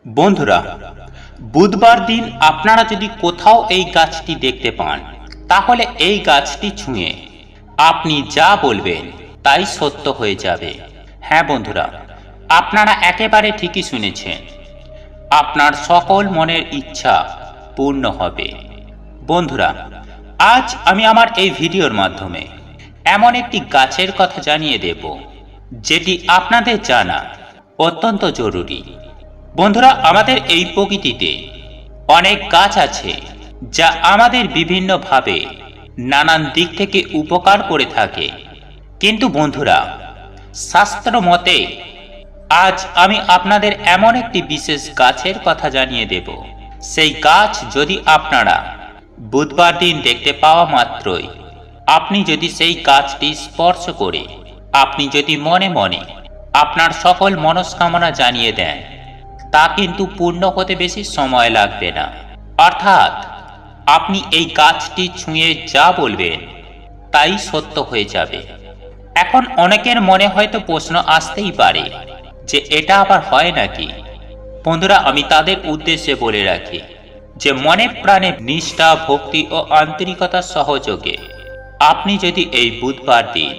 বন্ধুরা, বুধবার দিন আপনারা যদি কোথাও এই গাছটি দেখতে পান, তাহলে এই গাছটি ছুঁয়ে আপনি যা বলবেন তাই সত্য হয়ে যাবে। হ্যাঁ বন্ধুরা, আপনারা একেবারে ঠিকই শুনেছেন, আপনার সকল মনের ইচ্ছা পূর্ণ হবে। বন্ধুরা, আজ আমি আমার এই ভিডিওর মাধ্যমে এমন একটি গাছের কথা জানিয়ে দেব, যেটি আপনাদের জানা অত্যন্ত জরুরি। বন্ধুরা, আমাদের এই প্রকৃতিতে অনেক গাছ আছে যা আমাদের বিভিন্নভাবে নানান দিক থেকে উপকার করে থাকে। কিন্তু বন্ধুরা, শাস্ত্র মতে আজ আমি আপনাদের এমন একটি বিশেষ গাছের কথা জানিয়ে দেব, সেই গাছ যদি আপনারা বুধবার দিন দেখতে পাওয়া মাত্রই আপনি যদি সেই গাছটি স্পর্শ করে আপনি যদি মনে মনে আপনার সকল মনস্কামনা জানিয়ে দেন, তা কিন্তু পূর্ণ হতে বেশি সময় লাগবে না। অর্থাৎ আপনি এই গাছটি ছুঁয়ে যা বলবেন তাই সত্য হয়ে যাবে। এখন অনেকের মনে হয়তো প্রশ্ন আসতেই পারে যে এটা আবার হয় নাকি। বন্ধুরা, আমি তাদের উদ্দেশ্যে বলে রাখি যে মনে প্রাণে নিষ্ঠা, ভক্তি ও আন্তরিকতার সহযোগে আপনি যদি এই বুধবার দিন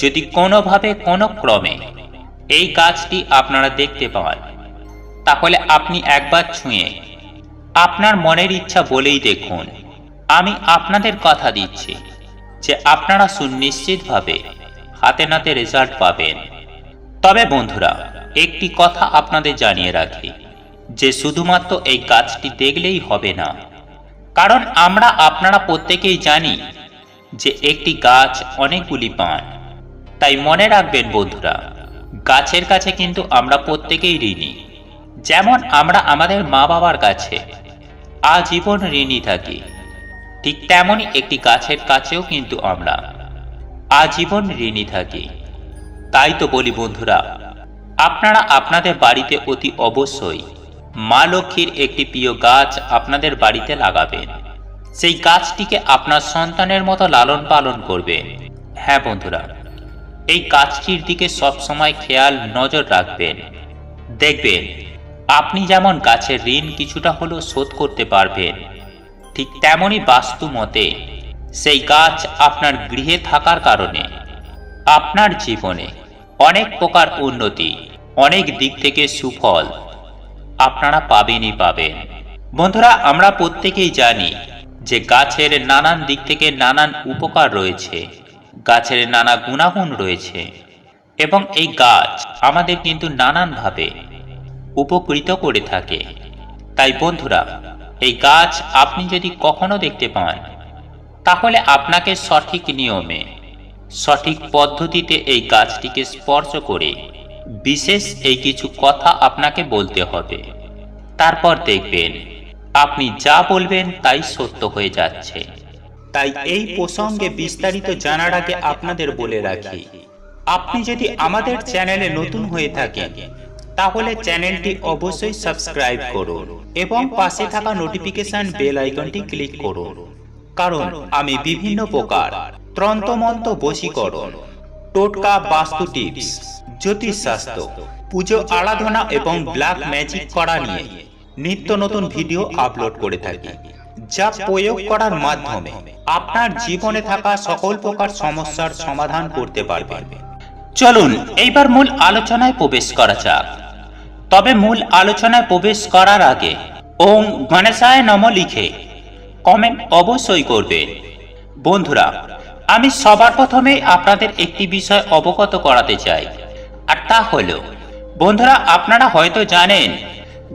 যদি কোনোভাবে কোনো ক্রমে এই গাছটি আপনারা দেখতে পান, তাহলে আপনি একবার ছুঁয়ে আপনার মনের ইচ্ছা বলেই দেখুন। আমি আপনাদের কথা দিচ্ছি যে আপনারা সুনিশ্চিতভাবে হাতে নাতে রেজাল্ট পাবেন। তবে বন্ধুরা, একটি কথা আপনাদের জানিয়ে রাখি যে শুধুমাত্র এই গাছটি দেখলেই হবে না, কারণ আপনারা প্রত্যেকেই জানি যে একটি গাছ অনেকগুলি পান। তাই মনে রাখবেন বন্ধুরা, গাছের কাছে কিন্তু আমরা প্রত্যেকেই ঋণী। যেমন আমরা আমাদের মা বাবার কাছে আজীবন ঋণী থাকি, ঠিক তেমনই একটি গাছের কাছেও কিন্তু আমরা আজীবন ঋণী থাকি। তাই তো বলি বন্ধুরা, আপনারা আপনাদের বাড়িতে অতি অবশ্যই মা লক্ষ্মীর একটি প্রিয় গাছ আপনাদের বাড়িতে লাগাবেন। সেই গাছটিকে আপনার সন্তানের মতো লালন পালন করবেন। হ্যাঁ বন্ধুরা, এই গাছটির দিকে সবসময় খেয়াল নজর রাখবেন। দেখবেন আপনি যেমন গাছের ঋণ কিছুটা হলেও শোধ করতে পারবেন, ঠিক তেমনি বাস্তু মতে সেই গাছ আপনার গৃহে থাকার কারণে আপনার জীবনে অনেক প্রকার উন্নতি, অনেক দিক থেকে সুফল আপনারা পাবেনই পাবেন। বন্ধুরা, আমরা প্রত্যেকেই জানি যে গাছের নানান দিক থেকে নানান উপকার রয়েছে, গাছের নানা গুণাগুণ রয়েছে, এবং এই গাছ আমাদের কিন্তু নানানভাবে উপকৃত করে থাকে। তাই বন্ধুরা, এই গাছ আপনি যদি কখনো দেখতে পান, তাহলে আপনাকে সঠিক নিয়মে সঠিক পদ্ধতিতে এই গাছটিকে স্পর্শ করে বিশেষ এই কিছু কথা আপনাকে বলতে হবে। তারপর দেখবেন আপনি যা বলবেন তাই সত্য হয়ে যাচ্ছে। তাই এই প্রসঙ্গে বিস্তারিত জানার আগে আপনাদের বলে রাখি, আপনি যদি আমাদের চ্যানেলে নতুন হয়ে থাকেন, তাহলে চ্যানেলটি অবশ্যই সাবস্ক্রাইব করুন এবং পাশে থাকা নোটিফিকেশন বেল আইকনটি ক্লিক করুন, কারণ আমি বিভিন্ন প্রকার তন্ত্রমন্ত্র, বশীকরণ, টোটকা, বাস্তু টিপস, জ্যোতিষশাস্ত্র, পুজো আরাধনা এবং ব্ল্যাক ম্যাজিক করা নিয়ে নিত্য নতুন ভিডিও আপলোড করে থাকি, যা প্রয়োগ করার মাধ্যমে আপনার জীবনে থাকা সকল প্রকার সমস্যার সমাধান করতে পারবেন। চলুন এইবার মূল আলোচনায় প্রবেশ করা যাক। তবে মূল আলোচনায় প্রবেশ করার আগে ওম গণেশায় নমঃ লিখে কমেন্ট অবশ্যই করবেন। বন্ধুরা, আমি সবার প্রথমে আপনাদের একটি বিষয় অবগত করাতে চাই, আর তা হলো বন্ধুরা, আপনারা হয়তো জানেন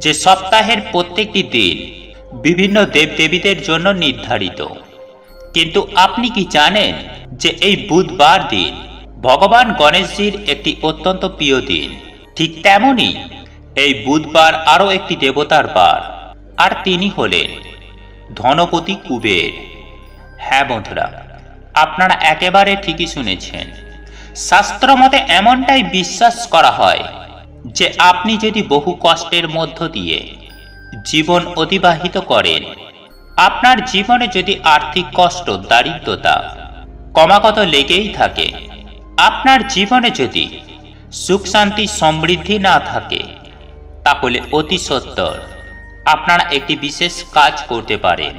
যে সপ্তাহের প্রত্যেকটি দিন বিভিন্ন দেবদেবীদের জন্য নির্ধারিত। কিন্তু আপনি কি জানেন যে এই বুধবার দিন ভগবান গণেশজির একটি অত্যন্ত প্রিয় দিন? ঠিক তেমনি এই বুধবার আরও একটি দেবতার বার, আর তিনি হলেন ধনপতি কুবের। হ্যাঁ বন্ধুরা, আপনারা একেবারে ঠিকই শুনেছেন। শাস্ত্র মতে এমনটাই বিশ্বাস করা হয় যে আপনি যদি বহু কষ্টের মধ্য দিয়ে জীবন অতিবাহিত করেন, আপনার জীবনে যদি আর্থিক কষ্ট, দারিদ্রতা ক্রমাগত লেগেই থাকে, আপনার জীবনে যদি সুখ শান্তি সমৃদ্ধি না থাকে, তাহলে অতি সত্বর আপনারা একটি বিশেষ কাজ করতে পারেন।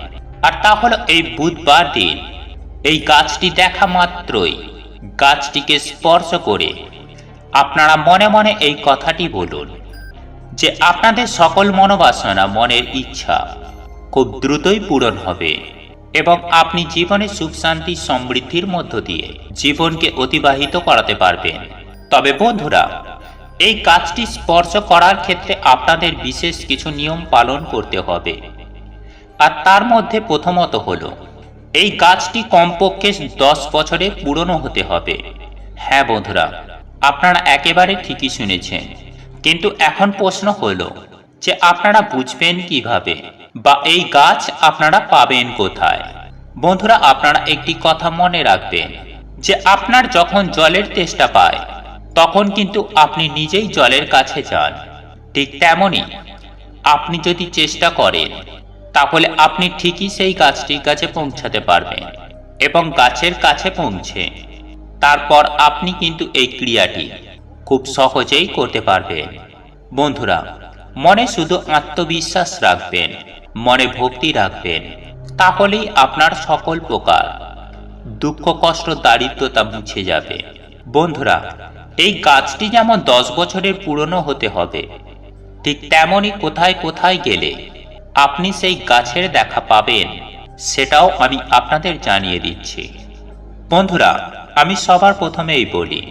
আর তা হলো এই বুধবার দিন এই গাছটি দেখা মাত্রই গাছটিকে স্পর্শ করে আপনারা মনে মনে এই কথাটি বলুন যে আপনাদের সকল মনোবাসনা, মনের ইচ্ছা খুব দ্রুতই পূরণ হবে এবং আপনি জীবনে সুখ শান্তি সমৃদ্ধির মধ্য দিয়ে জীবনকে অতিবাহিত করাতে পারবেন। তবে বন্ধুরা, এই কাজটি স্পর্শ করার ক্ষেত্রে আপনাদের বিশেষ কিছু নিয়ম পালন করতে হবে। আর তার মধ্যে প্রথমত হলো এই গাছটি কমপক্ষে 10 বছরে পুরনো হতে হবে। হ্যাঁ বন্ধুরা, আপনারা একেবারে ঠিকই শুনেছেন। কিন্তু এখন প্রশ্ন হলো যে আপনারা বুঝবেন কিভাবে বা এই গাছ আপনারা পাবেন কোথায়? বন্ধুরা, আপনারা একটি কথা মনে রাখবেন যে আপনার যখন জলের তেষ্টা পায় তখন কিন্তু আপনি নিজেই জলের কাছে যান। ঠিক তেমনি আপনি যদি চেষ্টা করেন তাহলে আপনি ঠিকই সেই গাছটির কাছে পৌঁছাতে পারবেন এবং গাছের কাছে পৌঁছে তারপর আপনি কিন্তু এই ক্রিয়াটি খুব সহজেই করতে পারবেন। বন্ধুরা, মনে শুধু আত্মবিশ্বাস রাখবেন, মনে ভক্তি রাখবেন, তাহলেই আপনার সকল প্রকার দুঃখ, কষ্ট, দারিদ্রতা মুছে যাবে। বন্ধুরা, এই গাছটি যেমন 10 বছরের পুরনো হতে হবে, ঠিক তেমনি কোথায় কোথায় গেলে আপনি সেই গাছের দেখা পাবেন সেটাও আমি আপনাদের জানিয়ে দিচ্ছি। বন্ধুরা, আমি সবার প্রথমেই বলি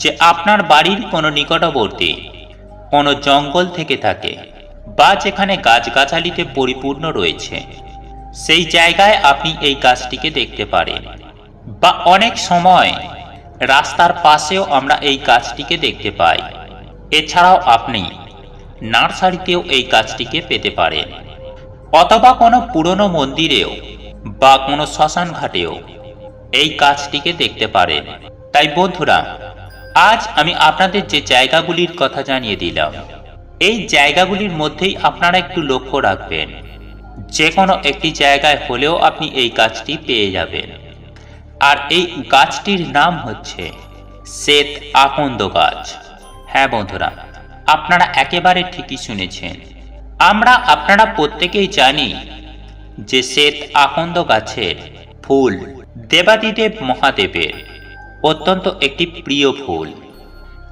যে আপনার বাড়ির কোনো নিকটবর্তী কোনো জঙ্গল থেকে থাকে বা যেখানে গাছগাছালিতে পরিপূর্ণ রয়েছে সেই জায়গায় আপনি এই গাছটিকে দেখতে পারেন। বা অনেক সময় রাস্তার পাশেও আমরা এই গাছটিকে দেখতে পাই। এছাড়াও আপনি নার্সারিতেও এই গাছটিকে পেতে পারেন, অথবা কোনো পুরনো মন্দিরেও বা কোনো শ্মশান ঘাটেও এই গাছটিকে দেখতে পারেন। তাই বন্ধুরা, আজ আমি আপনাদের যে জায়গাগুলির কথা জানিয়ে দিলাম, এই জায়গাগুলির মধ্যেই আপনারা একটু লক্ষ্য রাখবেন। যে কোনো একটি জায়গায় হলেও আপনি এই গাছটি পেয়ে যাবেন। আর এই গাছটির নাম হচ্ছে শ্বেত আকন্দ গাছ। হ্যাঁ বন্ধুরা, আপনারা একেবারে ঠিকই শুনেছেন। আপনারা প্রত্যেকেই জানি যে শ্বেত আকন্দ গাছের ফুল দেবাদিদেব মহাদেবের অত্যন্ত একটি প্রিয় ফুল।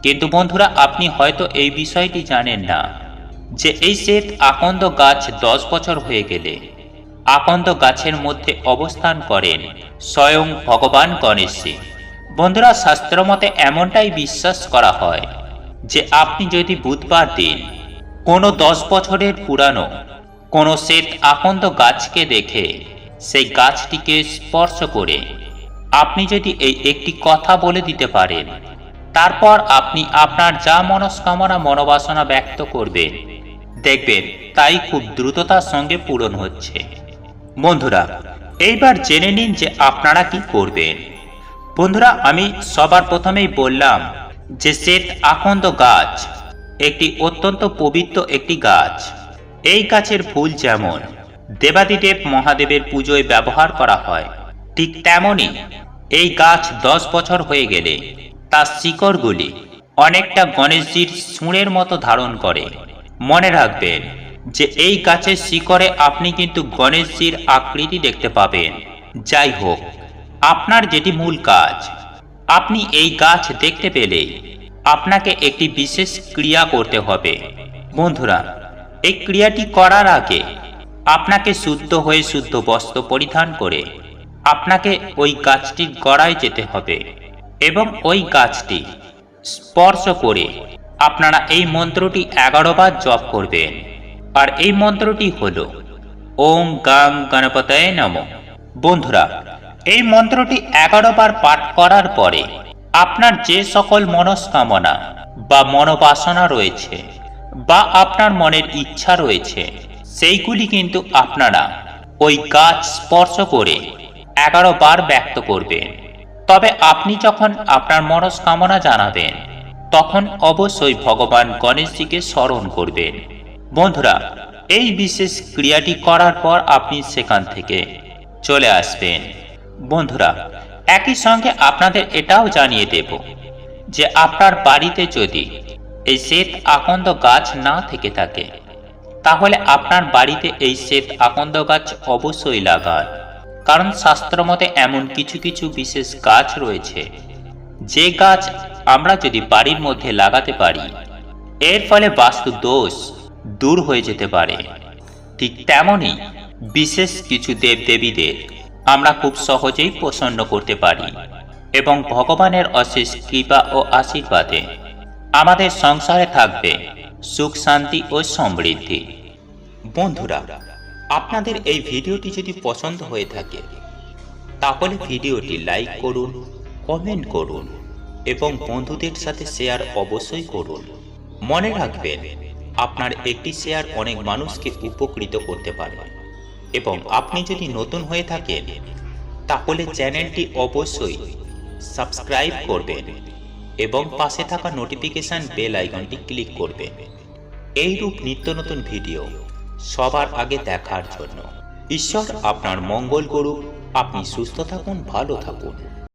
কিন্তু বন্ধুরা, আপনি হয়তো এই বিষয়টি জানেন না যে এই শ্বেত আকন্দ গাছ 10 বছর হয়ে গেলে আকন্দ গাছের মধ্যে অবস্থান করেন স্বয়ং ভগবান গণেশজি। বন্ধুরা, শাস্ত্র মতে এমনটাই বিশ্বাস করা হয় যে আপনি যদি বুধবার দিন কোনো 10 বছরের পুরানো কোনো শ্বেত আকন্দ গাছকে দেখে সেই গাছটিকে স্পর্শ করে আপনি যদি এই একটি কথা বলে দিতে পারেন, তারপর আপনি আপনার যা মনস্কামনা, মনোবাসনা ব্যক্ত করবেন, দেখবেন তাই খুব দ্রুততার সঙ্গে পূরণ হচ্ছে। বন্ধুরা, এইবার জেনে নিন যে আপনারা কি করবেন। বন্ধুরা, আমি সবার প্রথমেই বললাম যে শ্বেত আকন্দ গাছ একটি অত্যন্ত পবিত্র একটি গাছ। এই গাছের ফুল যেমন দেবাদিদেব মহাদেবের পুজোয় ব্যবহার করা হয়, ঠিক তেমনি এই গাছ 10 বছর হয়ে গেলে তার শিকড়গুলি অনেকটা গণেশজির সুঁড়ের মতো ধারণ করে। মনে রাখবেন যে এই গাছের শিকড়ে আপনি কিন্তু গণেশজির আকৃতি দেখতে পাবেন। যাই হোক, আপনার যেটি মূল কাজ, আপনি এই গাছ দেখতে পেলেই আপনাকে একটি বিশেষ ক্রিয়া করতে হবে। বন্ধুরা, এই ক্রিয়াটি করার আগে আপনাকে শুদ্ধ হয়ে শুদ্ধ বস্ত্র পরিধান করে আপনাকে ওই গাছটির গোড়ায় যেতে হবে এবং ওই গাছটি স্পর্শ করে আপনারা এই মন্ত্রটি 11 বার জপ করবেন। আর এই মন্ত্রটি হলো ওম গাং গণপতয়ে নমঃ। বন্ধুরা, এই মন্ত্রটি 11 বার পাঠ করার পরে আপনার যে সকল মনস্কামনা বা মনোবাসনা রয়েছে বা আপনার মনের ইচ্ছা রয়েছে, সেইগুলি কিন্তু আপনারা ওই গাছ স্পর্শ করে 11 বার ব্যক্ত করবেন। তবে আপনি যখন আপনার মনস্কামনা জানাবেন, তখন অবশ্যই ভগবান গণেশজিকে স্মরণ করবেন। বন্ধুরা, এই বিশেষ ক্রিয়াটি করার পর আপনি সেখান থেকে চলে আসবেন। বন্ধুরা, একই সঙ্গে আপনাদের এটাও জানিয়ে দেব যে আপনার বাড়িতে যদি এই শ্বেত আকন্দ গাছ না থেকে থাকে, তাহলে আপনার বাড়িতে এই শ্বেত আকন্দ গাছ অবশ্যই লাগান। কারণ শাস্ত্রমতে এমন কিছু কিছু বিশেষ গাছ রয়েছে, যে গাছ আমরা যদি বাড়ির মধ্যে লাগাতে পারি, এর ফলে বাস্তু দোষ দূর হয়ে যেতে পারে। ঠিক তেমনই বিশেষ কিছু দেবদেবীদের আমরা খুব সহজেই প্রসন্ন করতে পারি এবং ভগবানের অশেষ কৃপা ও আশীর্বাদে আমাদের সংসারে থাকবে সুখ, শান্তি ও সমৃদ্ধি। বন্ধুরা, আপনাদের এই ভিডিওটি যদি পছন্দ হয়ে থাকে, তাহলে ভিডিওটি লাইক করুন, কমেন্ট করুন এবং বন্ধুদের সাথে শেয়ার অবশ্যই করুন। মনে রাখবেন, আপনার একটি শেয়ার অনেক মানুষকে উপকৃত করতে পারে। এবং আপনি যদি নতুন হয়ে থাকেন, তাহলে চ্যানেলটি অবশ্যই সাবস্ক্রাইব করবেন এবং পাশে থাকা নোটিফিকেশন বেল আইকনটি ক্লিক করবেন এইরূপ নিত্য নতুন ভিডিও সবার আগে দেখার জন্য। ঈশ্বর আপনার মঙ্গল করুক। আপনি সুস্থ থাকুন, ভালো থাকুন।